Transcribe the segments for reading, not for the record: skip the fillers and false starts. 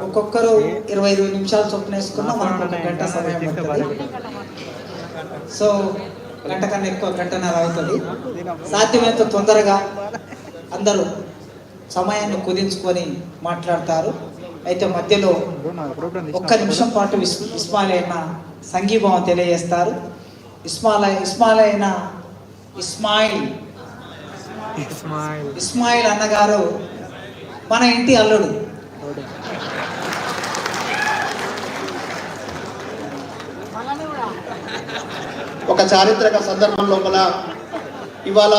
ఒక్కొక్కరు 25 నిమిషాలు చొప్పున వేసుకున్నా మనకు ఒక గంట సమయం పడుతుంది. సో గంట కన్నా ఎక్కువ, గంటన్నర అవుతుంది. సాధ్యమైనంత తొందరగా అందరూ సమయాన్ని కుదించుకొని మాట్లాడతారు. అయితే మధ్యలో ఒక్క నిమిషం పాటు ఇస్మాయిల్ సంఘీభావం తెలియజేస్తారు. ఇస్మాయిల్ అన్నగారు మన ఇంటి అల్లుడు. ఒక చారిత్రక సందర్భం లోపల ఇవాళ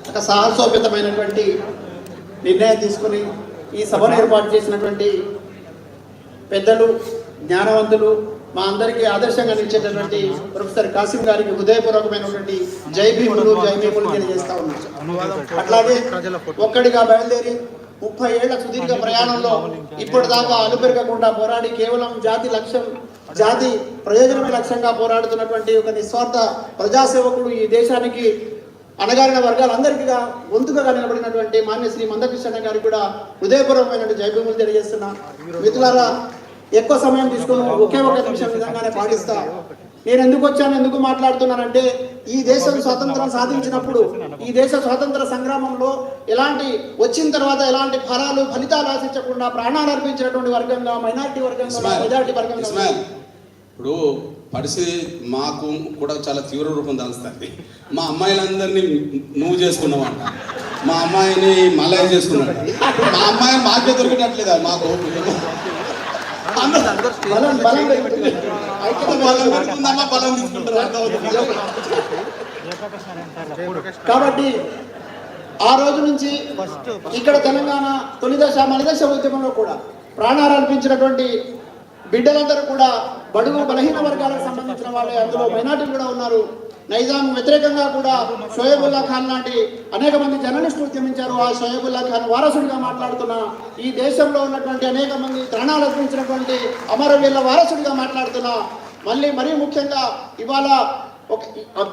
ఒక సాహసోపేతమైనటువంటి నిర్ణయం తీసుకుని ఈ సభను ఏర్పాటు చేసినటువంటి పెద్దలు, జ్ఞానవంతులు, మా అందరికీ ఆదర్శంగా నిలిచేటటువంటి ప్రొఫెసర్ కాసిం గారికి హృదయపూర్వకమైనటువంటి జై భీములు తెలియజేస్తా ఉన్నాం. అట్లాగే ఒక్కడిగా బయలుదేరి 30 ఏళ్ల సుదీర్ఘ ప్రయాణంలో ఇప్పటిదాకా అలుపెరగకుండా పోరాడి కేవలం జాతి ప్రయోజనమే లక్ష్యంగా పోరాడుతున్నటువంటి ఒక నిస్వార్థ ప్రజాసేవకుడు, ఈ దేశానికి అణగారిన వర్గాలందరికీ గొంతుగా నిలబడినటువంటి మాన్య శ్రీ మందకృష్ణ గారికి కూడా హృదయపూర్వకమైనటువంటి జై భీములు తెలియజేస్తున్నా. మిత్రులారా, ఎక్కువ సమయం తీసుకుని ఒకే ఒక నిమిషం విధంగానే పాటిస్తా. నేను ఎందుకు వచ్చాను, ఎందుకు మాట్లాడుతున్నానంటే, ఈ దేశం స్వాతంత్రం సాధించినప్పుడు, ఈ దేశ స్వాతంత్ర సంగ్రామంలో వచ్చిన తర్వాత ఎలాంటి ఫలితాలు ఆశించకుండా ప్రాణాలు అర్పించినటువంటి వర్గంగా, మైనారిటీ వర్గంగా, మెజారిటీ వర్గంగా ఇప్పుడు పరిస్థితి మాకు కూడా చాలా తీవ్ర రూపం దాల్స్తుంది. మా అమ్మాయిలందరినీ నువ్వు చేసుకున్నావంట, మా అమ్మాయిని మల్లయ్య చేసుకున్నాడు. మా అమ్మాయి మాకే దొరికినట్లేదా? మాకు కాబట్టి ఆ రోజు నుంచి ఇక్కడ తెలంగాణ తొలిదశ మలిదశ ఉద్యమంలో కూడా ప్రాణాలు అర్పించినటువంటి బిడ్డలందరూ కూడా బడుగు బలహీన వర్గాలకు సంబంధించిన వాళ్ళే. అందులో మైనార్టీలు కూడా ఉన్నారు. నైజాం వ్యతిరేకంగా కూడా షోయబుల్లా ఖాన్ లాంటి అనేక మంది జర్నలిస్టులు ఉద్యమించారు. ఆ షోయబుల్లా ఖాన్ వారసుడిగా మాట్లాడుతున్న, ఈ దేశంలో ఉన్నటువంటి అనేక మంది ప్రాణాలు అర్పించినటువంటి అమరవీరుల వారసుడిగా మాట్లాడుతున్న, మరీ ముఖ్యంగా ఇవాళ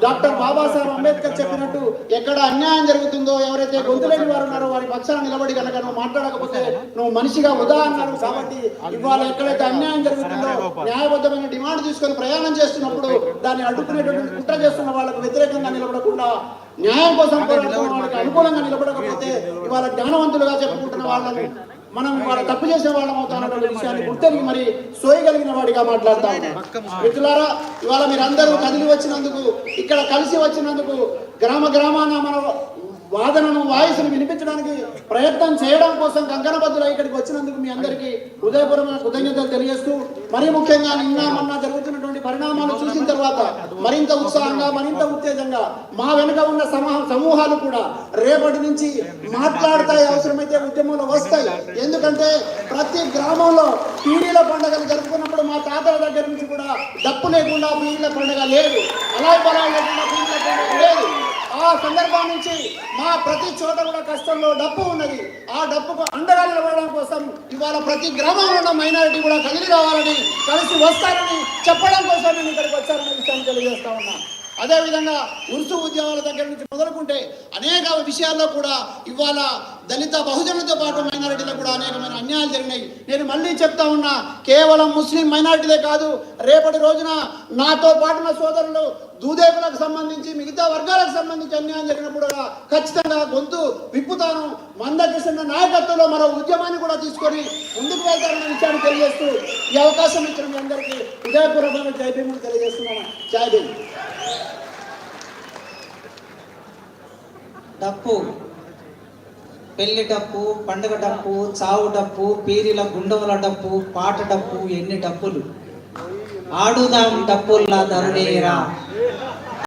డాక్టర్ బాబాసాహెబ్ అంబేద్కర్ చెప్పినట్టు ఎక్కడ అన్యాయం జరుగుతుందో, ఎవరైతే గొంతులేని వారు ఉన్నారో వారి పక్షాన నిలబడి కనుక నువ్వు మాట్లాడకపోతే నువ్వు మనిషిగా ఉదాహరణలు. కాబట్టి ఇవాళ ఎక్కడైతే అన్యాయం జరుగుతుందో, న్యాయబద్ధమైన డిమాండ్ తీసుకొని ప్రయాణం చేస్తున్నప్పుడు దాన్ని అడ్డుకునేటువంటి కుట్ర చేస్తున్న వాళ్ళకు వ్యతిరేకంగా నిలబడకుండా, న్యాయం కోసం పోరాడుతున్న వాళ్ళకి అనుకూలంగా నిలబడకపోతే ఇవాళ జ్ఞానవంతులుగా చెప్పుకుంటున్న వాళ్ళని మనం వాళ్ళ తప్పు చేసే వాళ్ళం అవుతానన్న విషయాన్ని గుర్తెరిగి మరి సోయగలిగిన వాడిగా మాట్లాడతాం. మిత్రులారా, ఇవాళ మీరందరూ కదిలి వచ్చినందుకు, ఇక్కడ కలిసి వచ్చినందుకు, గ్రామాన మన వాదనను, వాయిస్ను వినిపించడానికి ప్రయత్నం చేయడం కోసం కంకణబద్దులు ఇక్కడికి వచ్చినందుకు మీ అందరికీ హృదయపూర్వక కృతజ్ఞతలు తెలియజేస్తూ, మరీ ముఖ్యంగా నిన్న మొన్న జరుగుతున్నటువంటి పరిణామాలు చూసిన తర్వాత మరింత ఉత్సాహంగా, మరింత ఉత్తేజంగా మా వెనుక ఉన్న సమూహాలు కూడా రేపటి నుంచి మాట్లాడతాయి, అవసరమైతే ఉద్యమంలో వస్తాయి. ఎందుకంటే ప్రతి గ్రామంలో పీరీల పండుగలు జరుపుకున్నప్పుడు మా తాతల దగ్గర నుంచి కూడా డప్పు లేకుండా పీరీల పండుగ లేదు, అలాయి బలాలు లేకుండా పీరీల పండుగ లేదు. ఆ సందర్భం నుంచి మా ప్రతి చోట కూడా కష్టంలో డప్పు ఉన్నది. ఆ డప్పుకు అండగా నిలబడడం కోసం ఇవాళ ప్రతి గ్రామంలో ఉన్న మైనారిటీ కూడా కదిలి రావాలని, కలిసి వస్తారని చెప్పడం కోసం నేను ఇక్కడికి వచ్చారనే విషయాన్ని తెలియజేస్తా ఉన్నా. అదేవిధంగా ఉరుసు ఉద్యమాల దగ్గర నుంచి మొదలుకుంటే అనేక విషయాల్లో కూడా ఇవాళ దళిత బహుజనులతో పాటు మైనారిటీలకు కూడా అనేకమైన అన్యాయాలు జరిగినాయి. నేను మళ్ళీ చెప్తా ఉన్నా, కేవలం ముస్లిం మైనారిటీలే కాదు, రేపటి రోజున నాతో పాటు నా సోదరులు దూదేపులకు సంబంధించి, మిగతా వర్గాలకు సంబంధించి అన్యాయం జరిగినప్పుడు ఖచ్చితంగా గొంతు విప్పుతాను. మందకృష్ణ నాయకత్వంలో మరో ఉద్యమాన్ని కూడా తీసుకొని ముందుకు వెళ్తారన్న విషయాన్ని తెలియజేస్తూ ఈ అవకాశం ఇచ్చిన మీ అందరికీ హృదయపూర్వకంగా జై భీములు తెలియజేస్తున్నాను. జై భీమ్. డప్పు, పెళ్లి డప్పు, పండుగ డప్పు, చావు డప్పు, పీరిల గుండముల డప్పు, పాట డప్పు, ఎన్ని డప్పులు ఆడుదాం డప్పుల్లా ధరణీరా.